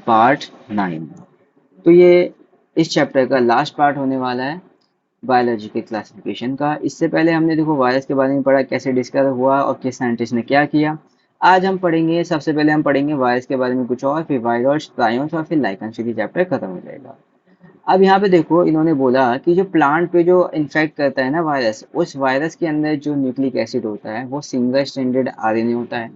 Part 9। तो ये इस चैप्टर का लास्ट पार्ट होने वाला है बायोलॉजी के क्लासिफिकेशन का। इससे पहले हमने देखो वायरस के बारे में पढ़ा, कैसे डिस्कवर हुआ और किस साइंटिस्ट ने क्या किया। आज हम पढ़ेंगे, सबसे पहले हम पढ़ेंगे वायरस के बारे में कुछ और, फिर वायरस, प्राइons और फिर लाइकेंस। ये चैप्टर खत्म हो जाएगा। अब यहाँ पे देखो, इन्होंने बोला कि जो प्लांट पे जो इन्फेक्ट करता है ना वायरस, उस वायरस के अंदर जो न्यूक्लिक एसिड होता है वो सिंगल स्ट्रैंडेड आरएनए होता है।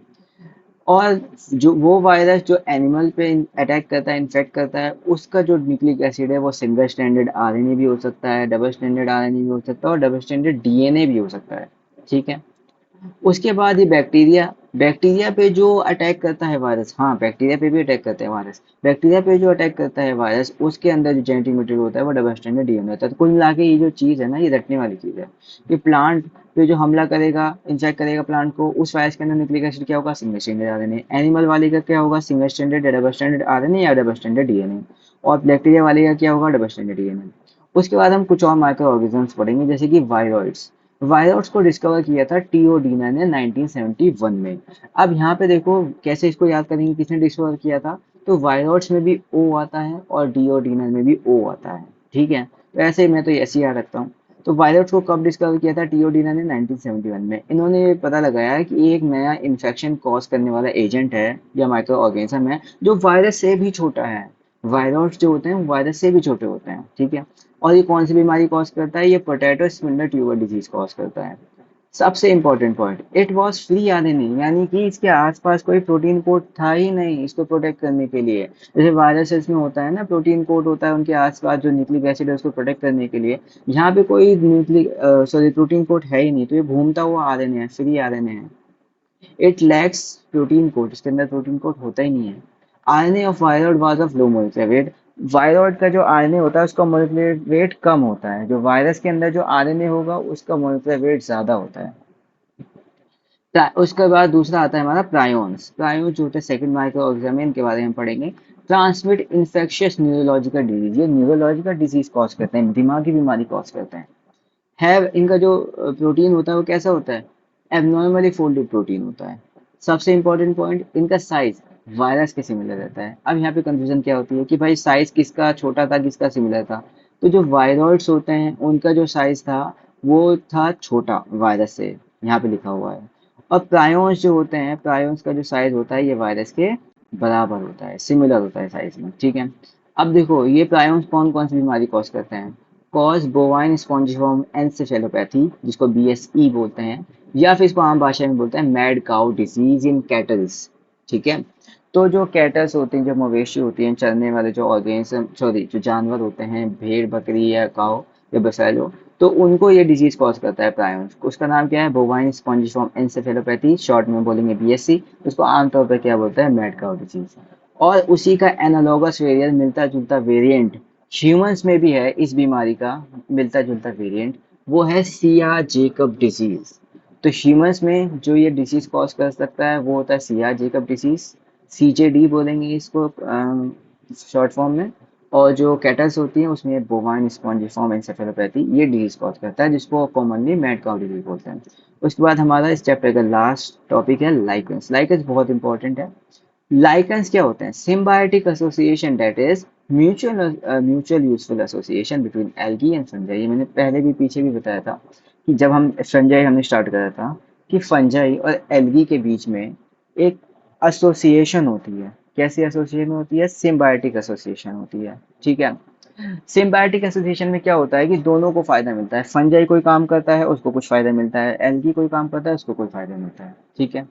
और जो वो वायरस जो एनिमल पे अटैक करता है, इन्फेक्ट करता है, उसका जो न्यूक्लिक एसिड है वो सिंगल स्ट्रैंडेड आरएनए भी हो सकता है, डबल स्ट्रैंडेड आरएनए भी हो सकता है और डबल स्ट्रैंडेड डीएनए भी हो सकता है। ठीक है। उसके बाद ये बैक्टीरिया, बैक्टीरिया पे जो अटैक करता है वायरस, हाँ बैक्टीरिया पे भी अटैक करता है वायरस, बैक्टीरिया पे जो अटैक करता है वायरस, उसके अंदर जो जेनेटिक मटेरियल होता है वो डबल स्ट्रैंडेड डीएनए होता है। तो कुल मिला के ये जो चीज़ है ना, ये रटने वाली चीज़ है कि प्लांट पे जो हमला करेगा, इंजेक्ट करेगा प्लांट को, उस वायरस के अंदर न्यूक्लिक एसिड क्या होगा, सिंगल स्ट्रैंडेड आरएनए। एनिमल वाले का क्या होगा, सिंगल स्ट्रैंडेड या डबल स्ट्रैंडेड आरएनए या डबल स्ट्रैंडेड डीएनए। और बैक्टीरिया वाले का क्या होगा, डबल स्ट्रैंडेड डीएनए। उसके बाद हम कुछ और माइक्रो ऑर्गेनिजम्स पढ़ेंगे, जैसे कि वायरॉइड्स। वायरॉइड्स को डिस्कवर किया था टीओडीना ने 1971 में। अब यहाँ पे देखो कैसे इसको याद करेंगे, किसने डिस्कवर किया था। तो वायरॉइड्स में भी ओ आता है और डीओडीना में भी ओ आता है। ठीक है, तो ऐसे ही मैं तो ऐसे ही याद रखता हूँ। तो वायरॉइड्स को कब डिस्कवर किया था टीओडीना ने, 1971 में। इन्होंने ये पता लगाया है कि एक नया इन्फेक्शन कॉज करने वाला एजेंट है या माइक्रो ऑर्गेनिज्म है जो वायरस से भी छोटा है। वायरॉइड्स जो होते हैं वो वायरस से भी छोटे होते हैं। ठीक है। और ये कौन सी बीमारी कॉज करता है, ये potato spindle tuber disease cause करता है। सबसे important point, it was free RNA, यानी कि इसके आसपास कोई प्रोटीन कोड था ही नहीं इसको प्रोटेक्ट करने के लिए। जैसे वायरसेस में होता है ना, प्रोटीन कोड होता है उनके आसपास जो न्यूक्लिक एसिड है उसको प्रोटेक्ट करने के लिए। यहाँ पे कोई न्यूक्लिक सॉरी प्रोटीन कोड है ही नहीं, तो ये घूमता हुआ आरएनए है, फ्री आरएनए है। इट लैक्स प्रोटीन कोड, इसके अंदर प्रोटीन कोड होता ही नहीं है। RNA of viroid was of low molecular weight. Viroid का जो आरएनए होता है उसका मोलेक्युलर वेट कम होता है, जो वायरस के अंदर जो आरएनए होगा उसका मोलेक्युलर वेट ज्यादा होता है। उसके बाद दूसरा आता है हमारा प्रायोन्स। प्रायोन्स जो होते हैं सेकंड माइक्रो ऑर्गेनिज्म, इनके बारे में पढ़ेंगे। ट्रांसमिट इन्फेक्शियस न्यूरोलॉजिकल डिजीज, ये न्यूरोलॉजिकल डिजीज कॉज करते हैं, दिमागी बीमारी कॉज करते हैं। है इनका जो प्रोटीन होता है वो कैसा होता है, एबनॉर्मली फोल्डेड प्रोटीन होता है। सबसे इंपॉर्टेंट पॉइंट, इनका साइज वायरस के सिमिलर रहता है। अब यहाँ पे कंफ्यूजन क्या होती है कि भाई साइज किसका छोटा था किसका सिमिलर था। तो जो वायरॉइड्स होते हैं उनका जो साइज था वो था छोटा वायरस से, यहाँ पे लिखा हुआ है। और प्रायोन्स जो होते हैं, प्रायोन्स का जो साइज होता है ये वायरस के बराबर होता है, सिमिलर होता है साइज में। ठीक है। अब देखो ये प्रायोन्स कौन कौन सी बीमारी कॉज करते हैं। कॉज बोवाइन स्पॉन्जिफॉर्म एन्सेफेलोपैथी, जिसको बीएसई बोलते हैं, या फिर इसको आम भाषा में बोलते हैं mad cow disease in kettles. ठीक है। तो जो कैटल्स होती हैं, जो मवेशी होती हैं, चरने वाले जो ऑर्गेनिज्म, सॉरी जो जानवर होते हैं, भेड़ बकरी या काउ या बफेलो, तो उनको ये डिजीज कॉज करता है प्रायons। उसका नाम क्या है, बोवाइन स्पॉन्जिफॉर्म एन्सेफेलोपैथी, शॉर्ट में बोलेंगे बीएससी। उसको आमतौर पर क्या बोलते हैं, मैड काउ डिजीज। और उसी का एनालॉगस वेरिएंट, मिलता जुलता वेरिएंट ह्यूमंस में भी है इस बीमारी का, मिलता जुलता वेरिएंट, वो है सिया जेकब डिजीज। तो ह्यूमंस में जो ये डिजीज कॉज कर सकता है वो होता है सिया जेकब डिजीज, सीजेडी बोलेंगे इसको शॉर्ट फॉर्म में। और जो कैटल्स होती हैं उसमें बोवाइन स्पॉन्जिफॉर्म एन्सेफेलोपैथी ये डिजीज कॉज करता है, जिसको कॉमनली मैड काउ डिजीज बोलते हैं। उसके बाद हमारा इस चैप्टर का लास्ट टॉपिक है लाइकेंस। लाइकेंस बहुत इंपॉर्टेंट है। लाइकेंस क्या होते हैं, symbiotic association, that is mutual useful association between algae and fungi. ये मैंने पहले भी पीछे भी बताया था कि जब हम फंजाई हमने स्टार्ट करा था कि फंजाई और एल्गी के बीच में एक एसोसिएशन होती है। कैसी एसोसिएशन होती है, सिम्बायोटिक एसोसिएशन होती है। ठीक है। सिम्बायोटिक एसोसिएशन में क्या होता है कि दोनों को फायदा मिलता है, फंजाई कोई काम करता है उसको कुछ फायदा मिलता है, एल्गी कोई काम करता है उसको कोई फायदा मिलता है। ठीक है।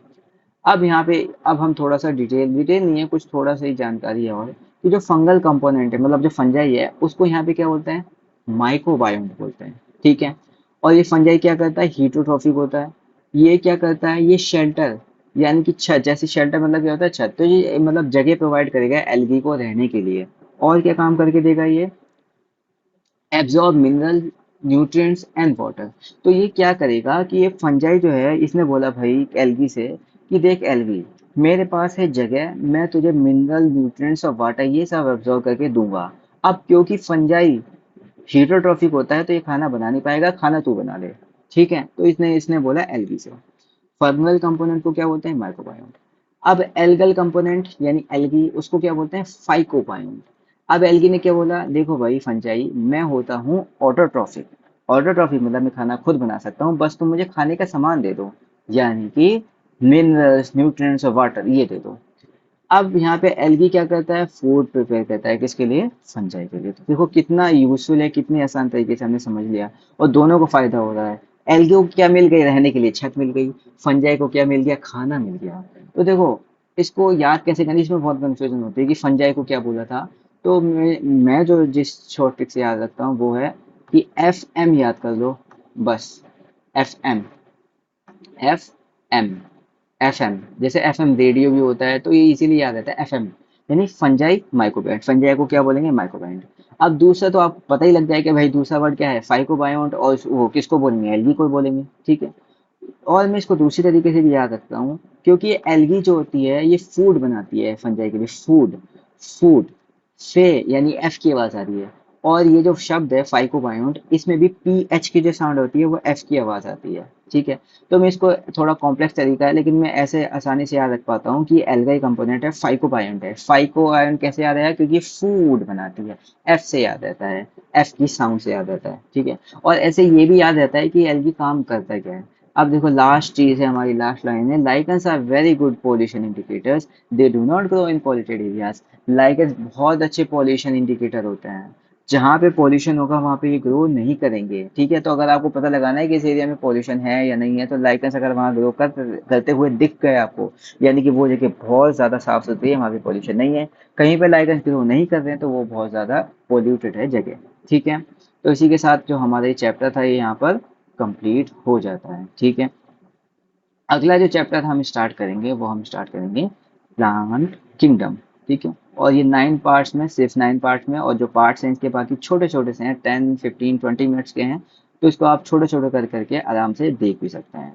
अब यहाँ पे अब हम थोड़ा सा डिटेल डिटेल नहीं है, कुछ थोड़ा सा ही जानकारी है और कि जो फंगल कंपोनेंट है, मतलब जो फंजाई है उसको यहाँ पे क्या बोलते हैं, माइक्रोबायोम बोलते हैं। ठीक है। और ये फंजाई क्या करता है, हीटोट्रॉफिक होता है। ये क्या करता है, ये शेल्टर, यानी कि छत, जैसे शेल्टर मतलब क्या होता है, छत, तो ये मतलब जगह प्रोवाइड करेगा एल्गी को रहने के लिए। और क्या काम करके देगा ये, absorb mineral, nutrients and water. तो ये क्या करेगा कि ये फंजाई जो है, इसने बोला भाई एल्गी से कि देख एल्गी, मेरे पास है जगह, मैं तुझे मिनरल, न्यूट्रिएंट्स और वाटर ये सब एब्जॉर्ब करके दूंगा। अब क्योंकि फंजाई हीटोट्रॉफिक होता है तो ये खाना बना नहीं पाएगा, खाना तू बना ले। ठीक है। तो इसने इसने बोला एल्गी से। फंगल कंपोनेंट को क्या बोलते हैं, माइक्रोबायोम। अब एल्गल कंपोनेंट यानी एल्गी, उसको क्या बोलते हैं, फाइकोबायोन्ट। अब एल्गी ने क्या बोला, देखो भाई फंजाई, मैं होता हूँ ऑटोट्रॉफिक। ऑटोट्रॉफिक मतलब मैं खाना खुद बना सकता हूँ, बस तुम मुझे खाने का सामान दे दो, यानी कि मिनरल्स, न्यूट्रिएंट्स और वाटर ये दे दो। अब यहाँ पे एल्गी क्या करता है, फूड प्रिपेयर करता है, किसके लिए, फंजाई के लिए। तो देखो कितना यूजफुल है, कितनी आसान तरीके से हमने समझ लिया, और दोनों को फायदा हो रहा है। एल्गी को क्या मिल गई, रहने के लिए छत मिल गई, फंजाई को क्या मिल गया, खाना मिल गया। तो देखो इसको याद कैसे करें, इसमें बहुत कंफ्यूजन होती है कि फंजाई को क्या बोला था। तो मैं जो जिस शॉर्ट ट्रिक से याद रखता हूँ वो है कि एफ एम याद कर लो, बस। F M, F M, F M, जैसे एफ एम रेडियो भी होता है, तो ये इजीली याद रहता है, एफ एम यानी फंजाई माइक्रोबायोट। फंजाई को क्या बोलेंगे, माइक्रोबायोट। अब दूसरा तो आप पता ही लग जाए कि भाई दूसरा वर्ड क्या है, फाइकोबायोट, और वो किसको बोलेंगे, एल्गी को बोलेंगे, ठीक है। और मैं इसको दूसरी तरीके से भी याद रखता हूँ, क्योंकि ये एल्गी जो होती है ये फूड बनाती है फंजाई के लिए, फूड, फूड, फे यानी एफ की आवाज आ रही है। और ये जो शब्द है फाइकोबायोट, इसमें भी पी एच की जो साउंड होती है वो एफ की आवाज आती है, ठीक है। तो मैं इसको, थोड़ा कॉम्प्लेक्स तरीका है लेकिन मैं ऐसे आसानी से याद रख पाता हूँ कि एल्गाई कंपोनेंट है, फाइकोबायोट है। फाइकोबायोट कैसे याद आया, क्योंकि फूड बनाती है, एफ से याद रहता है, एफ की साउंड से याद रहता है, ठीक है। और ऐसे ये भी याद रहता है कि एल्गी काम करता क्या है। अब देखो लास्ट चीज है हमारी, लास्ट लाइन है, lichens are very good pollution indicators, they do not grow in polluted areas. Lichens बहुत अच्छे पॉल्यूशन इंडिकेटर होते हैं, जहाँ पे पॉल्यूशन होगा वहाँ पे ये ग्रो नहीं करेंगे, ठीक है। तो अगर आपको पता लगाना है कि इस एरिया में पॉल्यूशन है या नहीं है, तो लाइकन्स अगर वहाँ ग्रो करते हुए दिख गए आपको, यानी कि वो जगह बहुत ज्यादा साफ सुथरी है, वहाँ पे पॉल्यूशन नहीं है। कहीं पे लाइकन्स ग्रो नहीं कर रहे हैं तो वो बहुत ज्यादा पॉल्यूटेड है जगह, ठीक है। तो इसी के साथ जो हमारा ये चैप्टर था ये यहाँ पर कंप्लीट हो जाता है, ठीक है। अगला जो चैप्टर हम स्टार्ट करेंगे वो हम स्टार्ट करेंगे प्लांट किंगडम, ठीक है। और ये 9 पार्ट्स में, सिर्फ 9 पार्ट्स में, और जो पार्ट्स हैं इसके बाकी छोटे छोटे से हैं, 10, 15, 20 मिनट्स के हैं। तो इसको आप छोटे छोटे कर करके आराम से देख भी सकते हैं।